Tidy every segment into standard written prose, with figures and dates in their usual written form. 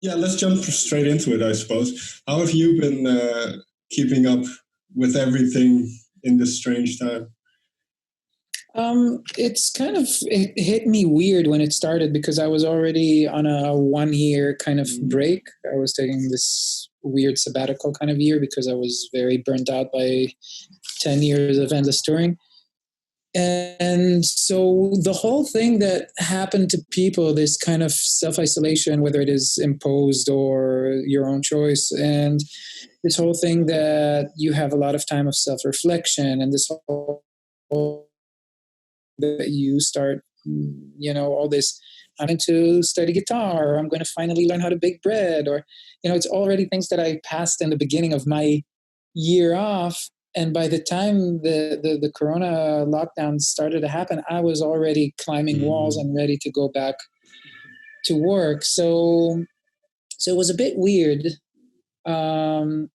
Yeah, let's jump straight into it, I suppose. How have you been keeping up with everything in this strange time? It hit me weird when it started because I was already on a 1 year kind of break. I was taking this weird sabbatical kind of year because I was very burnt out by 10 years of endless touring. And so the whole thing that happened to people, this kind of self-isolation, whether it is imposed or your own choice, and this whole thing that you have a lot of time of self-reflection, and this whole that you start, all this, I'm going to study guitar, or I'm going to finally learn how to bake bread, or, it's already things that I passed in the beginning of my year off. And by the time the Corona lockdown started to happen, I was already climbing walls and ready to go back to work. So it was a bit weird. But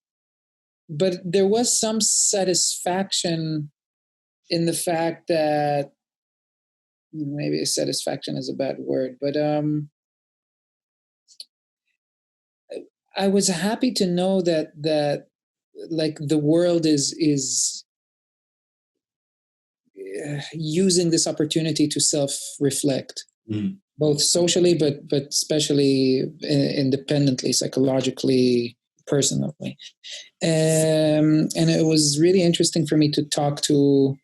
there was some satisfaction in the fact that, maybe satisfaction is a bad word, but I was happy to know that like the world is using this opportunity to self-reflect, both socially, but especially independently, psychologically, personally. And it was really interesting for me to talk to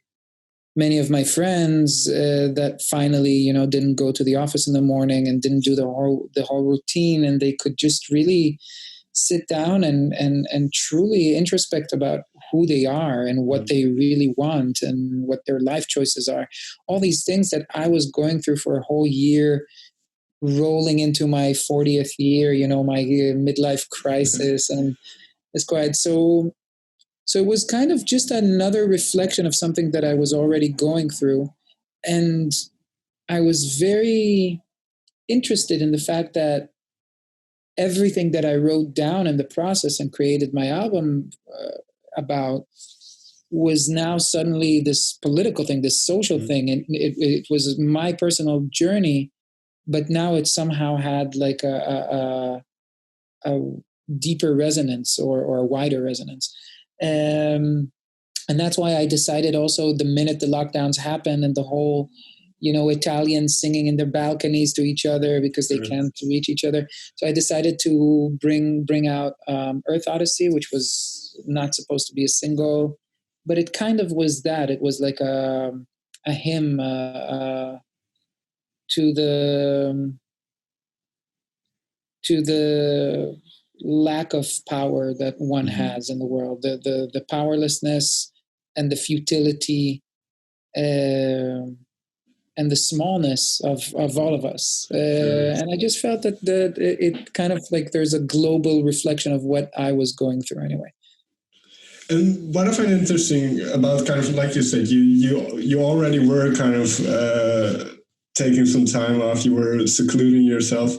many of my friends that finally, didn't go to the office in the morning and didn't do the whole routine, and they could just really sit down and truly introspect about who they are and what they really want and what their life choices are. All these things that I was going through for a whole year, rolling into my 40th year, my midlife crisis, and it's quite so. So it was kind of just another reflection of something that I was already going through. And I was very interested in the fact that everything that I wrote down in the process and created my album about was now suddenly this political thing, this social thing. And it was my personal journey, but now it somehow had like a deeper resonance or a wider resonance. And that's why I decided also the minute the lockdowns happened and the whole, Italians singing in their balconies to each other because they can't reach each other. So I decided to bring out Earth Odyssey, which was not supposed to be a single, but it kind of was that. It was like a hymn to the lack of power that one has in the world, the powerlessness and the futility and the smallness of all of us. And I just felt that it kind of like there's a global reflection of what I was going through anyway. And what I find interesting about kind of, like you said, you already were kind of taking some time off, you were secluding yourself.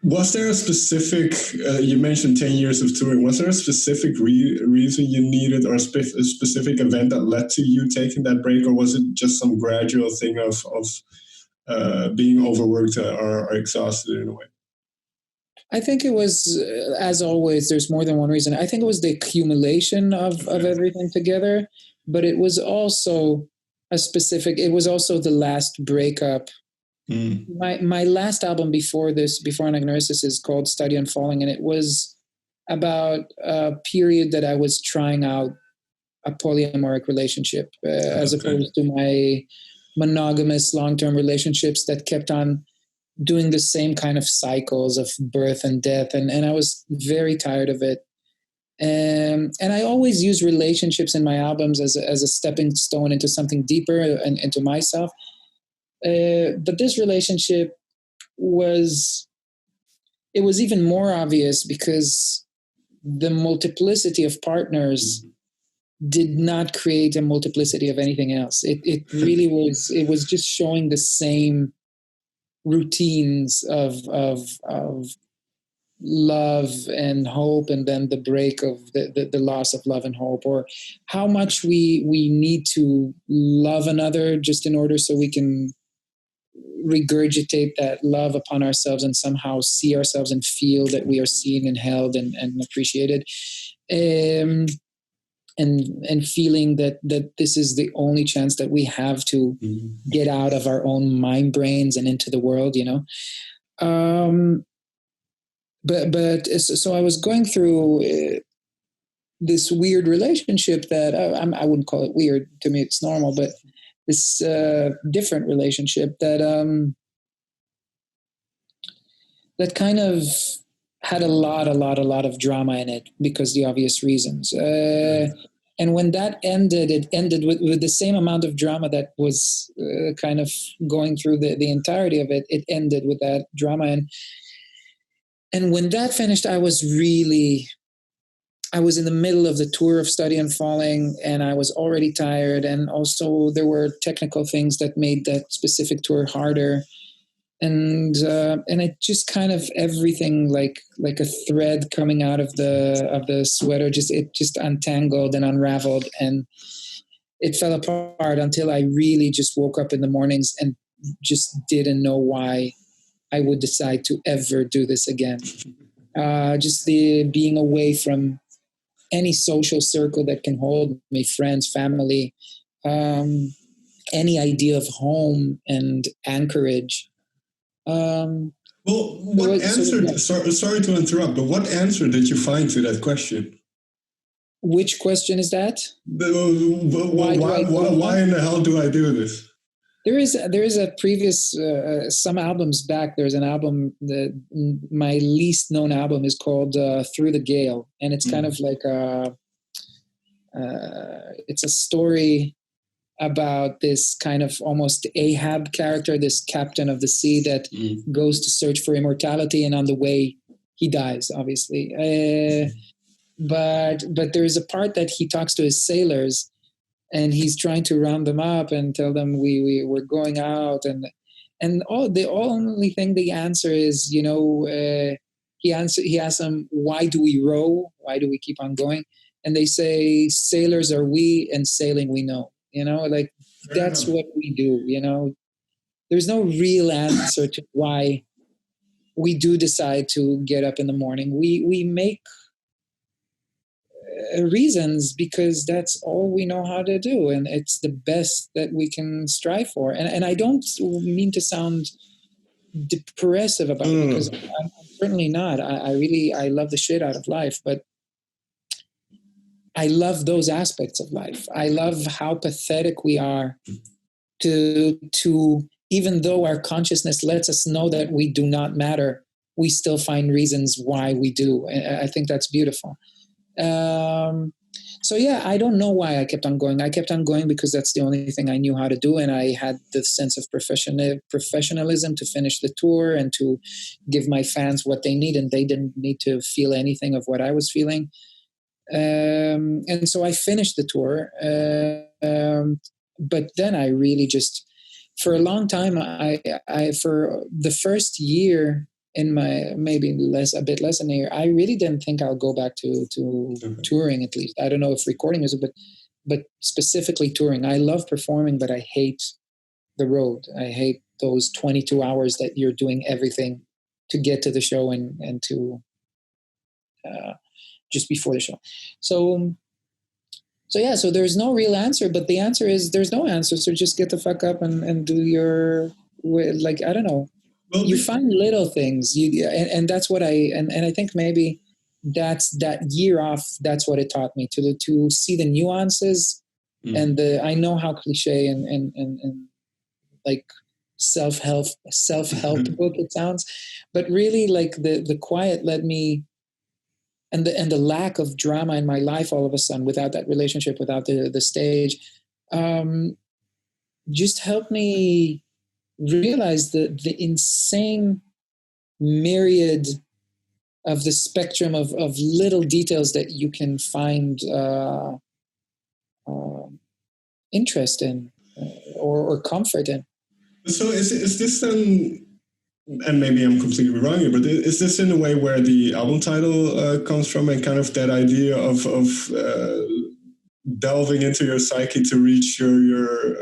Was there a specific, you mentioned 10 years of touring, was there a specific reason you needed, or a specific event that led to you taking that break, or was it just some gradual thing of being overworked or exhausted in a way? I think it was, as always, there's more than one reason. I think it was the accumulation of everything together, but it was also it was also the last breakup. My last album before Anagnorisis, is called Study on Falling, and it was about a period that I was trying out a polyamorous relationship as opposed to my monogamous long-term relationships that kept on doing the same kind of cycles of birth and death. And I was very tired of it. And I always use relationships in my albums as a stepping stone into something deeper and into myself. But this relationship was even more obvious because the multiplicity of partners did not create a multiplicity of anything else. It really was just showing the same routines of love and hope, and then the break of the loss of love and hope, or how much we need to love another just in order so we can regurgitate that love upon ourselves and somehow see ourselves and feel that we are seen and held and appreciated. And feeling that this is the only chance that we have to get out of our own mind brains and into the world, But so I was going through this weird relationship that I wouldn't call it weird. To me, it's normal, but this different relationship that that kind of had a lot of drama in it because the obvious reasons. And when that ended, it ended with the same amount of drama that was kind of going through the entirety of it. It ended with that drama. And when that finished, I was in the middle of the tour of Study and Falling, and I was already tired. And also there were technical things that made that specific tour harder. And it just kind of everything like a thread coming out of the sweater, it just untangled and unraveled, and it fell apart until I really just woke up in the mornings and just didn't know why I would decide to ever do this again. Just the being away from any social circle that can hold me, friends, family, any idea of home and anchorage. Well, what answer? Sorry to interrupt, but what answer did you find to that question? Which question is that? Why in the hell do I do this? There is a previous some albums back. There's an album that my least known album is called Through the Gale, and it's kind of like it's a story about this kind of almost Ahab character, this captain of the sea that goes to search for immortality, and on the way he dies, obviously. But there's a part that he talks to his sailors, and he's trying to round them up and tell them we're going out, and the only thing they answer is, he asks them, why do we row? Why do we keep on going? And they say, sailors are we, and sailing we know. That's what we do. There's no real answer to why we do decide to get up in the morning. We make reasons because that's all we know how to do, and it's the best that we can strive for. And I don't mean to sound depressive about it, because I'm certainly not. I love the shit out of life, but I love those aspects of life. I love how pathetic we are to even though our consciousness lets us know that we do not matter, we still find reasons why we do. I think that's beautiful. So yeah, I don't know why I kept on going. I kept on going because that's the only thing I knew how to do, and I had the sense of professionalism to finish the tour and to give my fans what they need, and they didn't need to feel anything of what I was feeling. And so I finished the tour, but then I really just, for a long time, I for the first year in my, maybe a bit less than a year, I really didn't think I'll go back to touring, at least. I don't know if recording is, but specifically touring. I love performing, but I hate the road. I hate those 22 hours that you're doing everything to get to the show and to just before the show. So yeah, so there's no real answer, but the answer is there's no answer. So just get the fuck up and do your, I don't know. Well, you find little things, and that's what and I think maybe that's that year off. That's what it taught me to see the nuances, and I know how cliche and like self-help book it sounds, but really like the quiet led me, and the lack of drama in my life all of a sudden, without that relationship, without the stage, just helped me realize the insane myriad of the spectrum of little details that you can find interest in or comfort in. So is this then, and maybe I'm completely wrong here, but is this in a way where the album title comes from, and kind of that idea of delving into your psyche to reach your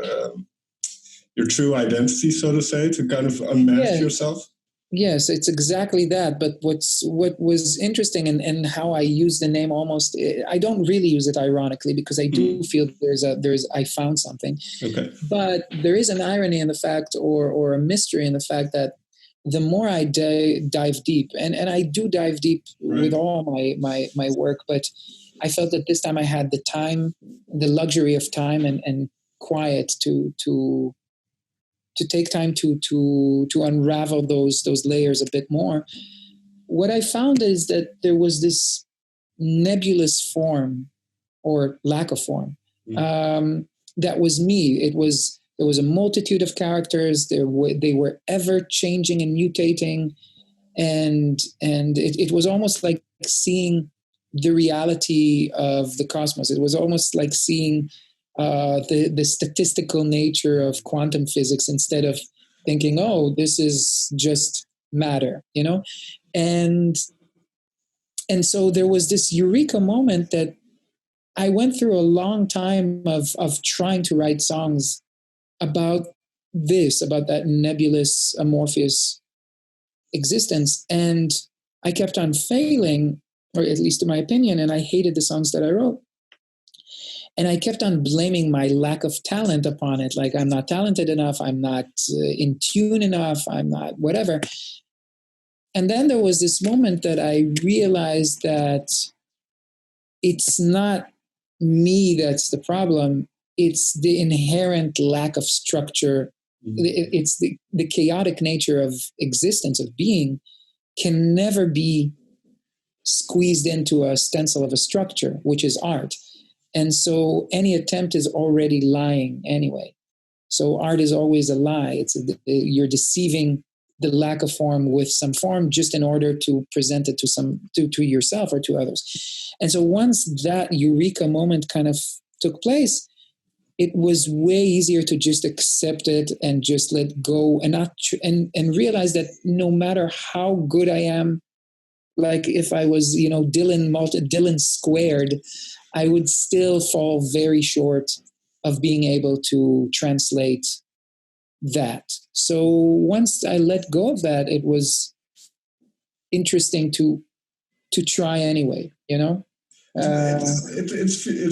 your true identity, so to say, to kind of unmask yourself? Yes, it's exactly that. But what was interesting and how I use the name almost, I don't really use it ironically because I do feel I found something. Okay. But there is an irony in the fact, or a mystery in the fact that the more I dive deep, and I do dive deep with all my work, but I felt that this time I had the time, the luxury of time and quiet to take time to unravel those layers a bit more. What I found is that there was this nebulous form or lack of form that was me. There was a multitude of characters. They were ever changing and mutating, and it was almost like seeing the reality of the cosmos. It was almost like seeing the statistical nature of quantum physics instead of thinking, oh, this is just matter, and so there was this eureka moment that I went through a long time of trying to write songs about that nebulous, amorphous existence, and I kept on failing, or at least in my opinion, and I hated the songs that I wrote. And I kept on blaming my lack of talent upon it. Like, I'm not talented enough. I'm not in tune enough. I'm not whatever. And then there was this moment that I realized that it's not me that's the problem. It's the inherent lack of structure. It's the chaotic nature of existence, of being, can never be squeezed into a stencil of a structure, which is art. And so any attempt is already lying anyway. So art is always a lie. You're deceiving the lack of form with some form just in order to present it to yourself or to others. And so once that eureka moment kind of took place, it was way easier to just accept it and just let go and not and realize that no matter how good I am, like if I was, Dylan squared, I would still fall very short of being able to translate that. So once I let go of that, it was interesting to try anyway, It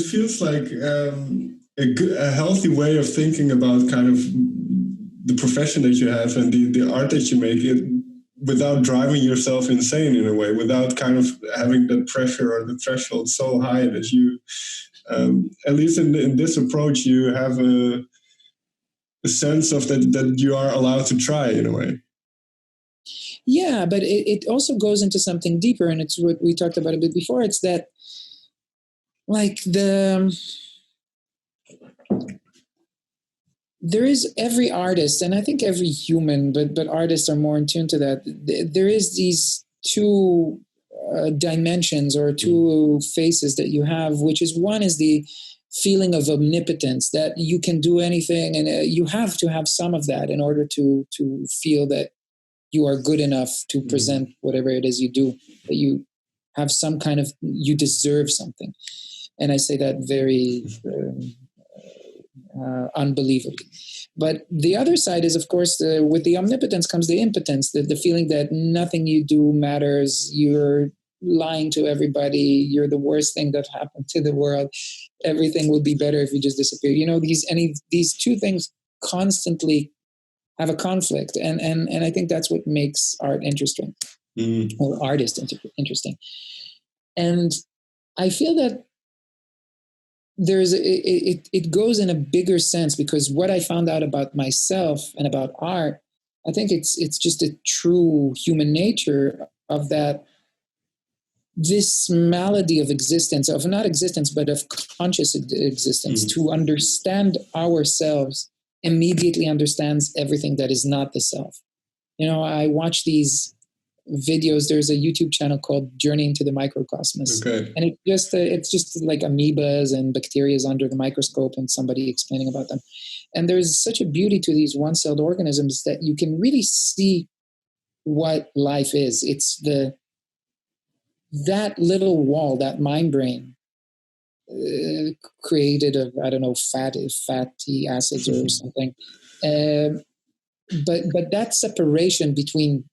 feels like a healthy way of thinking about kind of the profession that you have and the art that you make, without driving yourself insane in a way, without kind of having the pressure or the threshold so high that you, at least in this approach, you have a sense of that you are allowed to try in a way. Yeah, but it also goes into something deeper, and it's what we talked about a bit before. It's that, like, there is every artist, and I think every human, but artists are more in tune to that. There is these two dimensions or two faces that you have, which is one is the feeling of omnipotence, that you can do anything, and you have to have some of that in order to feel that you are good enough to present whatever it is you do, that you have some kind of, you deserve something. And I say that very unbelievably. But the other side is, of course, with the omnipotence comes the impotence, the feeling that nothing you do matters. You're lying to everybody. You're the worst thing that happened to the world. Everything would be better if you just disappear. These two things constantly have a conflict. And I think that's what makes art interesting, or artists interesting. And I feel that it goes in a bigger sense, because what I found out about myself and about art, I think it's just a true human nature of that, this malady of existence, of not existence, but of conscious existence, to understand ourselves immediately understands everything that is not the self. I watch these videos. There's a YouTube channel called Journey into the Microcosmos. Okay. And it's just like amoebas and bacteria under the microscope and somebody explaining about them. And there's such a beauty to these one-celled organisms that you can really see what life is. It's that little wall, that mind brain, created of, I don't know, fatty acids or something, But that separation between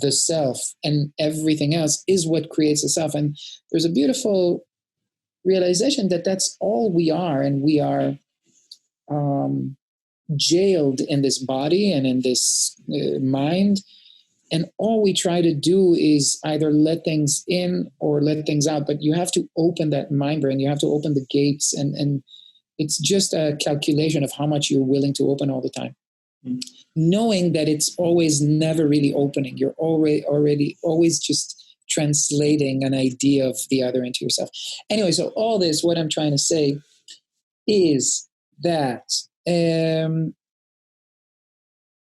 the self and everything else is what creates the self. And there's a beautiful realization that that's all we are, and we are jailed in this body and in this mind. And all we try to do is either let things in or let things out. But you have to open that mind brain. You have to open the gates. And it's just a calculation of how much you're willing to open all the time. Mm. Knowing that it's always never really opening. You're always just translating an idea of the other into yourself. Anyway, so all this, what I'm trying to say is that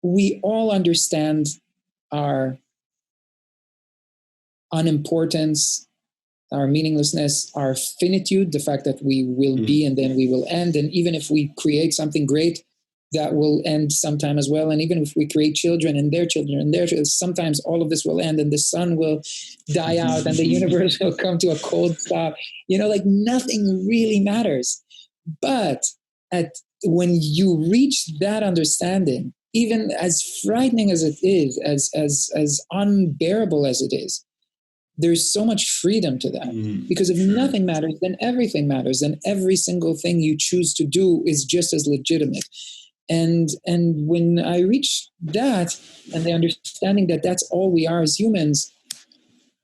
we all understand our unimportance, our meaninglessness, our finitude, the fact that we will be and then we will end. And even if we create something great, that will end sometime as well. And even if we create children and their children and their children, sometimes all of this will end and the sun will die out and the universe will come to a cold stop. Like nothing really matters. But when you reach that understanding, even as frightening as it is, as unbearable as it is, there's so much freedom to that. Because if nothing matters, then everything matters. And every single thing you choose to do is just as legitimate. And when I reach that, and the understanding that that's all we are as humans,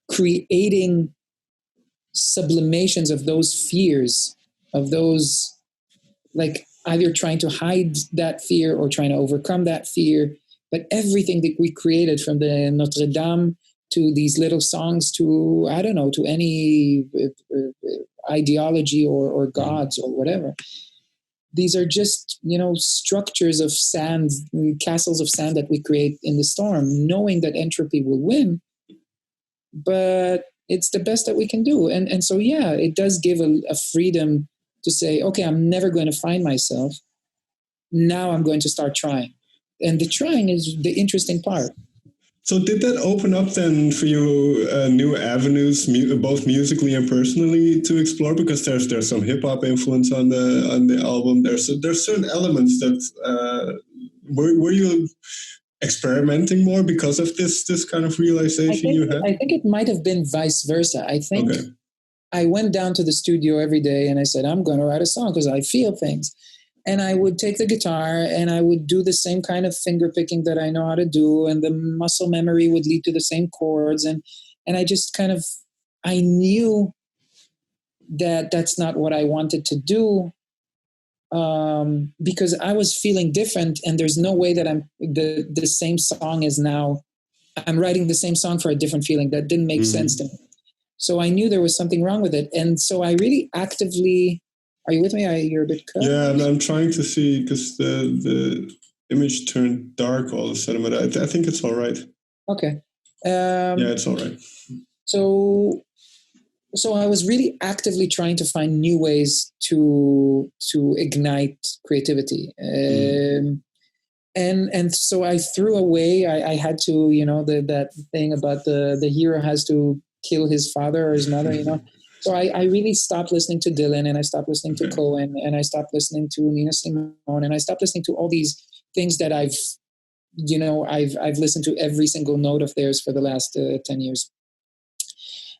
creating sublimations of those fears, of those, like, either trying to hide that fear or trying to overcome that fear. But everything that we created, from the Notre Dame to these little songs to, I don't know, to any ideology or gods or whatever. These are just, structures of sand, castles of sand that we create in the storm, knowing that entropy will win. But it's the best that we can do. And so, yeah, it does give a freedom to say, okay, I'm never going to find myself. Now I'm going to start trying. And the trying is the interesting part. So did that open up then for you new avenues, both musically and personally, to explore? Because there's some hip hop influence on the album. There's certain elements that were you experimenting more because of this kind of realization you had? I think it might have been vice versa. I think I went down to the studio every day and I said, I'm going to write a song because I feel things. And I would take the guitar and I would do the same kind of finger picking that I know how to do. And the muscle memory would lead to the same chords. And I just I knew that that's not what I wanted to do, because I was feeling different. And there's no way that the same song is now, I'm writing the same song for a different feeling. That didn't make sense to me. So I knew there was something wrong with it. And so I really actively... Are you with me? You're a bit cut. Yeah, I'm trying to see, because the image turned dark all of a sudden, but I think it's all right. Okay. Yeah, it's all right. So I was really actively trying to find new ways to ignite creativity. And so I threw away, I had to, that thing about the hero has to kill his father or his mother, So I really stopped listening to Dylan, and I stopped listening to Cohen, and I stopped listening to Nina Simone, and I stopped listening to all these things that I've listened to every single note of theirs for the last 10 years.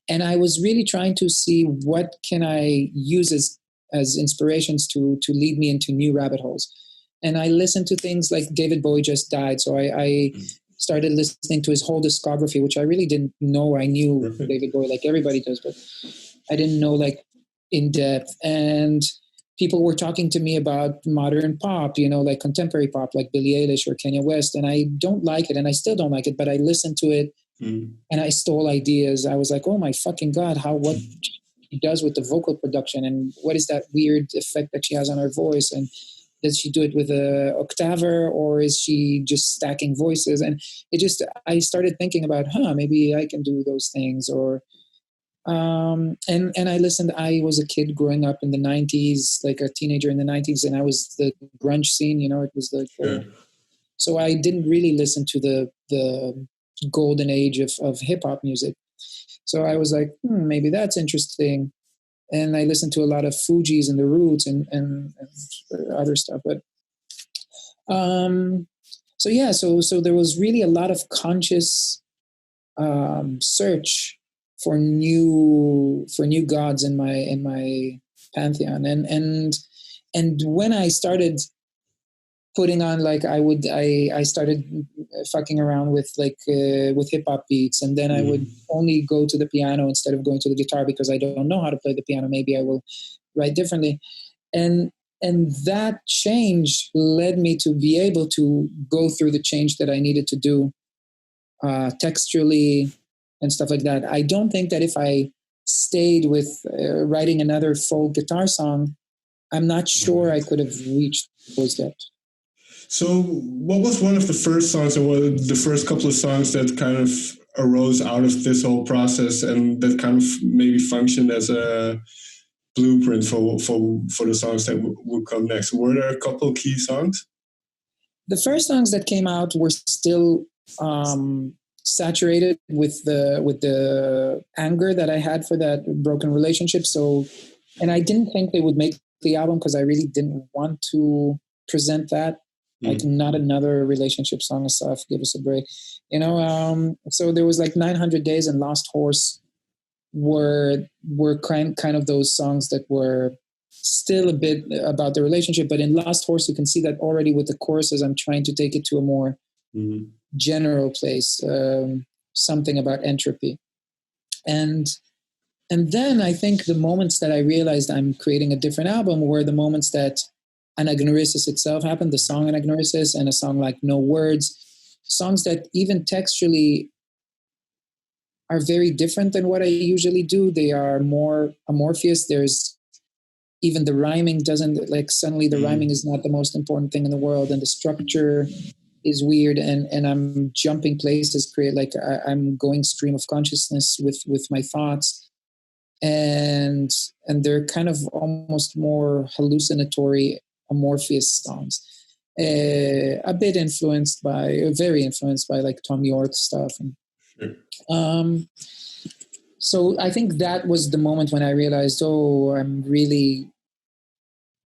And I was really trying to see what can I use as inspirations to lead me into new rabbit holes. And I listened to things like David Bowie just died, so I started listening to his whole discography, which I really didn't know. I knew David Bowie like everybody does, but I didn't know like in depth. And people were talking to me about modern pop, like contemporary pop, like Billie Eilish or Kanye West. And I don't like it, and I still don't like it, but I listened to it and I stole ideas. I was like, oh my fucking God, what she does with the vocal production, and what is that weird effect that she has on her voice, and does she do it with a octaver, or is she just stacking voices? And I started thinking about, maybe I can do those things, or and I listened. I was a kid growing up in the 90s, like a teenager in the 90s, and I was the grunge scene, it was like, so I didn't really listen to the golden age of hip hop music. So I was like, maybe that's interesting. And I listened to a lot of Fugees and the Roots and other stuff. But So yeah, so there was really a lot of conscious search for new gods in my pantheon, and when I started putting on, like, I started fucking around with with hip hop beats, and then I would only go to the piano instead of going to the guitar because I don't know how to play the piano. Maybe I will write differently, and that change led me to be able to go through the change that I needed to do texturally and stuff like that. I don't think that if I stayed with writing another folk guitar song, I'm not sure I could have reached those depths. So what was one of the first songs, or the first couple of songs that kind of arose out of this whole process and that kind of maybe functioned as a blueprint for the songs that would come next? Were there a couple key songs? The first songs that came out were still saturated with the anger that I had for that broken relationship. So, and I didn't think they would make the album because I really didn't want to present that. Like, not another relationship song, Asaf, give us a break. So there was like 900 Days and Lost Horse were kind of those songs that were still a bit about the relationship. But in Lost Horse, you can see that already with the choruses, I'm trying to take it to a more general place, something about entropy. And then I think the moments that I realized I'm creating a different album were the moments that Anagnorisis itself happened, the song Anagnorisis, and a song like No Words, songs that even textually are very different than what I usually do. They are more amorphous. There's even the rhyming doesn't, like, suddenly the rhyming is not the most important thing in the world, and the structure is weird, and I'm jumping places, I'm going stream of consciousness with my thoughts, and they're kind of almost more hallucinatory, amorphous songs, very influenced by like Tom York stuff. And, so I think that was the moment when I realized,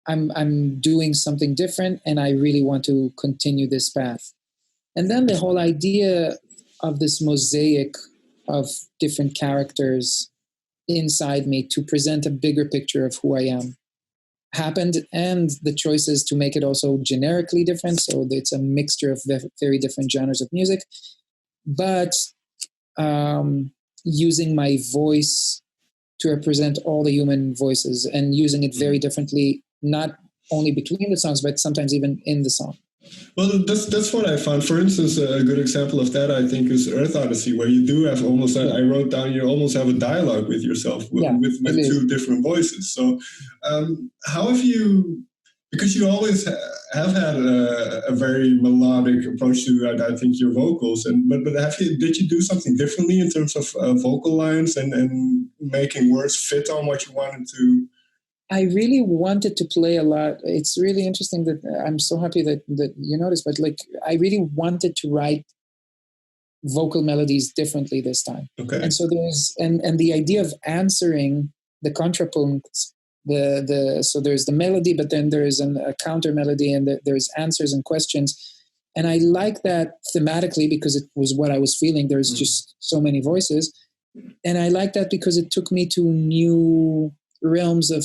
I'm doing something different, and I really want to continue this path. And then the whole idea of this mosaic of different characters inside me to present a bigger picture of who I am happened, and the choices to make it also generically different. So it's a mixture of very different genres of music, but using my voice to represent all the human voices and using it very differently, not only between the songs, but sometimes even in the song. Well, that's what I found. For instance, a good example of that, I think, is Earth Odyssey, where you do have almost, I wrote down, you almost have a dialogue with yourself with two different voices. So how have you, because you always have had a very melodic approach to, I think, your vocals, but did you do something differently in terms of vocal lines and making words fit on what you wanted to? I really wanted to play a lot. It's really interesting that I'm so happy that you noticed, but like, I really wanted to write vocal melodies differently this time. Okay. And so there's, and the idea of answering the contrapunct, so there's the melody, but then there's a counter melody, and there's answers and questions. And I like that thematically because it was what I was feeling. There's just so many voices. And I like that because it took me to new realms of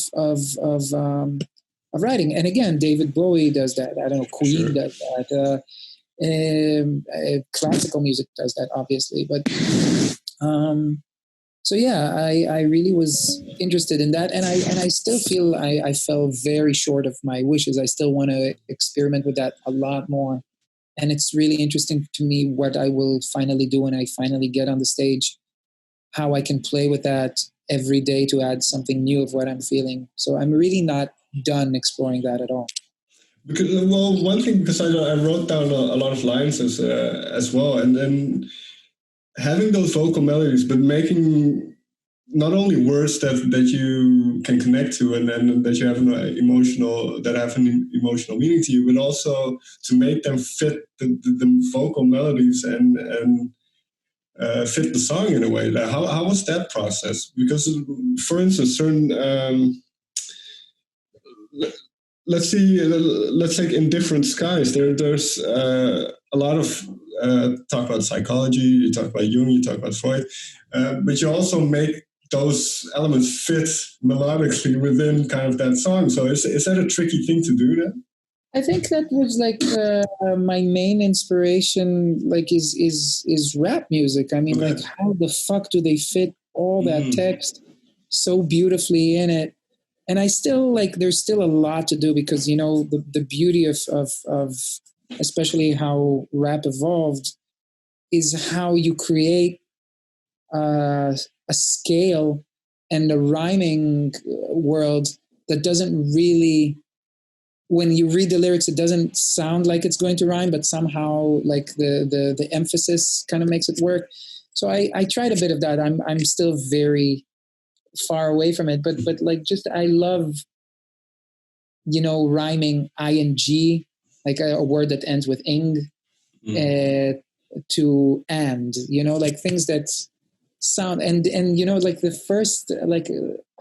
writing. And again, David Bowie does that. I don't know, Queen does that. Classical music does that, obviously. But so yeah, I really was interested in that, and I still feel I fell very short of my wishes. I still want to experiment with that a lot more, and it's really interesting to me what I will finally do when I finally get on the stage, how I can play with that every day to add something new of what I'm feeling. So I'm really not done exploring that at all. Because, well, one thing, because I wrote down a lot of lines as well, and then having those vocal melodies, but making not only words that you can connect to, and then that you have an emotional meaning to you, but also to make them fit the vocal melodies and fit the song in a way. How was that process? Because, for instance, certain let's see. Let's take In Different Skies. There's a lot of talk about psychology. You talk about Jung. You talk about Freud, but you also make those elements fit melodically within kind of that song. So is that a tricky thing to do then? I think that was like my main inspiration, like is rap music. I mean, like how the fuck do they fit all that text so beautifully in it? And I still like, there's still a lot to do because, you know, the beauty of especially how rap evolved is how you create a scale and a rhyming world that doesn't really, when you read the lyrics, it doesn't sound like it's going to rhyme, but somehow like the emphasis kind of makes it work. So I tried a bit of that. I'm still very far away from it, but like just I love, you know, rhyming ing, like a word that ends with ing, to and, you know, like things that sound and you know, like the first, like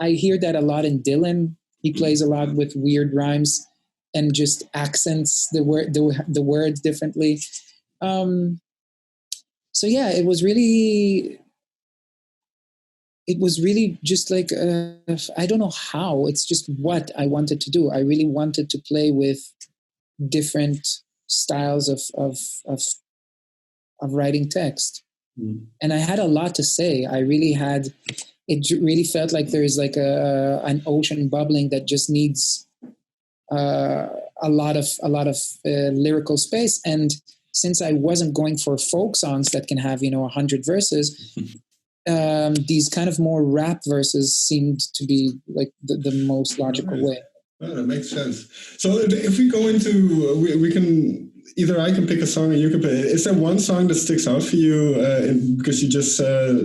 I hear that a lot in Dylan. He plays a lot with weird rhymes and just accents the words differently. So yeah, it was really just like I don't know how. It's just what I wanted to do. I really wanted to play with different styles of writing text, and I had a lot to say. I really had. It really felt like there is like an ocean bubbling that just needs a lot of lyrical space. And since I wasn't going for folk songs that can have, you know, 100 verses, these kind of more rap verses seemed to be like the most logical way. Oh, that makes sense. So if we go into, we can, either I can pick a song or you can pick. Is there one song that sticks out for you? Because you just said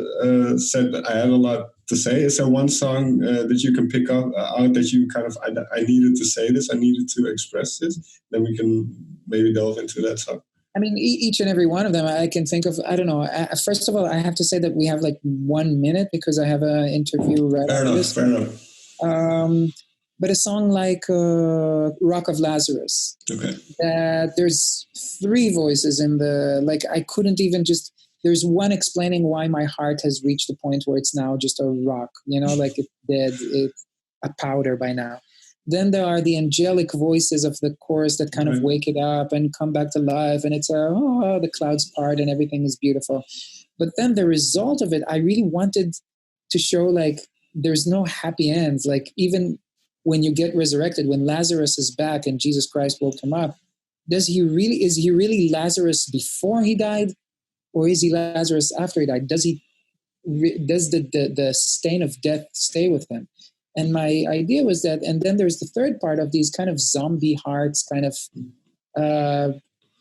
I had a lot to say. Is there one song that you can pick up out that you kind of, I needed to say this, I needed to express this? Then we can maybe delve into that song. I mean, each and every one of them I can think of. I don't know. First of all, I have to say that we have like 1 minute because I have an interview right after this. Fair enough. But a song like Rock of Lazarus, that there's 3 voices in the, like I couldn't even just, there's one explaining why my heart has reached the point where it's now just a rock, you know, like it's dead, it's a powder by now. Then there are the angelic voices of the chorus that kind of wake it up and come back to life. And it's the clouds part and everything is beautiful. But then the result of it, I really wanted to show like there's no happy ends. Like even when you get resurrected, when Lazarus is back and Jesus Christ woke him up, is he really Lazarus before he died? Or is he Lazarus after he died? Does the stain of death stay with him? And my idea was that, and then there's the third part of these kind of zombie hearts, kind of,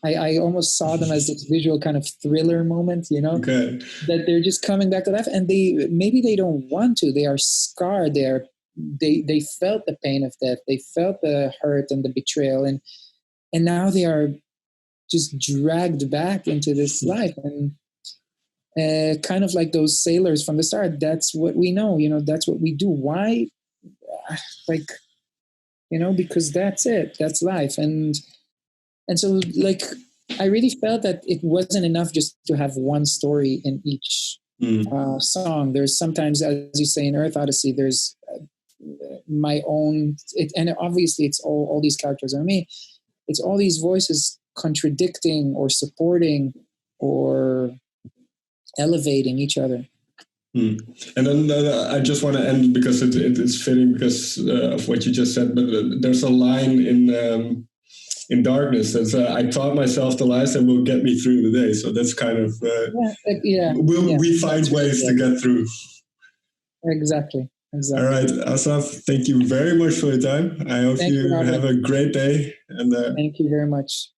I almost saw them as this visual kind of thriller moment, you know, that they're just coming back to life, and maybe they don't want to, they are scarred, they felt the pain of death, they felt the hurt and the betrayal, and now they are just dragged back into this life, and kind of like those sailors from the start, that's what we know, you know, that's what we do. Why? Like, you know, because that's it, that's life. And so like I really felt that it wasn't enough just to have one story in each song. There's sometimes, as you say in Earth Odyssey, there's my own, and obviously it's all these characters are me, it's all these voices contradicting or supporting or elevating each other. And then I just want to end because it is fitting because of what you just said. But there's a line in Darkness that's I taught myself the lies that will get me through the day. So that's kind of we find ways to get through. Exactly. All right, Asaf, thank you very much for your time. I hope you have a great day. And thank you very much.